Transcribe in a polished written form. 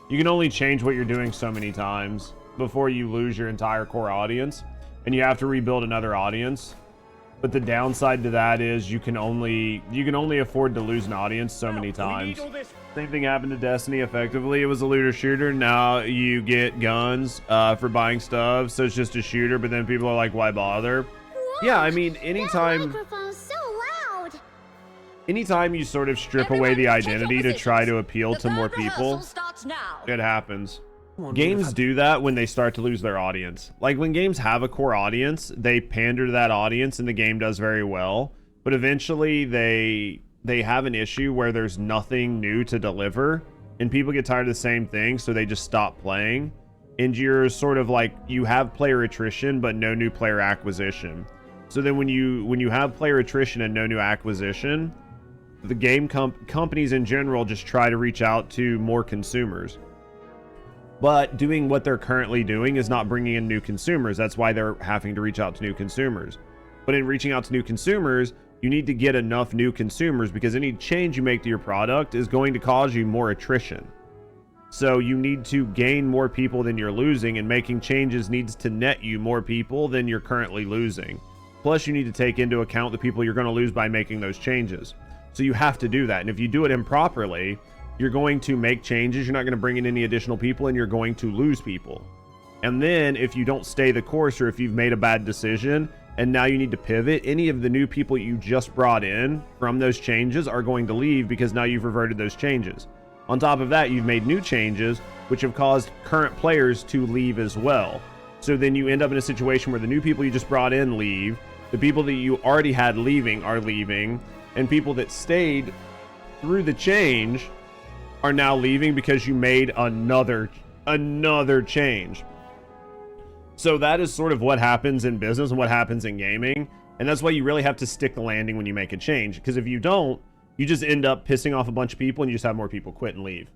You can only change what you're doing so many times before you lose your entire core audience, and you have to rebuild another audience. But the downside to that is you can only afford to lose an audience so many times. Same thing happened to Destiny. Effectively, it was a looter shooter. Now you get guns for buying stuff, so it's just a shooter. But then people are like, why bother? Whoa, yeah, I mean, anytime you sort of strip away the identity to try to appeal to more people, it happens. Games do that when they start to lose their audience. Like when games have a core audience, they pander to that audience and the game does very well. But eventually they have an issue where there's nothing new to deliver and people get tired of the same thing, so they just stop playing. And you're sort of like, you have player attrition but no new player acquisition. So then when you have player attrition and no new acquisition, the game companies in general just try to reach out to more consumers. But doing what they're currently doing is not bringing in new consumers. That's why they're having to reach out to new consumers. But in reaching out to new consumers, you need to get enough new consumers, because any change you make to your product is going to cause you more attrition. So you need to gain more people than you're losing, and making changes needs to net you more people than you're currently losing. Plus, you need to take into account the people you're going to lose by making those changes. So you have to do that. And if you do it improperly, you're going to make changes, you're not going to bring in any additional people, and you're going to lose people. And then if you don't stay the course, or if you've made a bad decision and now you need to pivot, any of the new people you just brought in from those changes are going to leave, because now you've reverted those changes. On top of that, you've made new changes which have caused current players to leave as well. So then you end up in a situation where the new people you just brought in leave, the people that you already had leaving are leaving, and people that stayed through the change are now leaving because you made another change. So that is sort of what happens in business and what happens in gaming. And that's why you really have to stick the landing when you make a change. Because if you don't, you just end up pissing off a bunch of people and you just have more people quit and leave.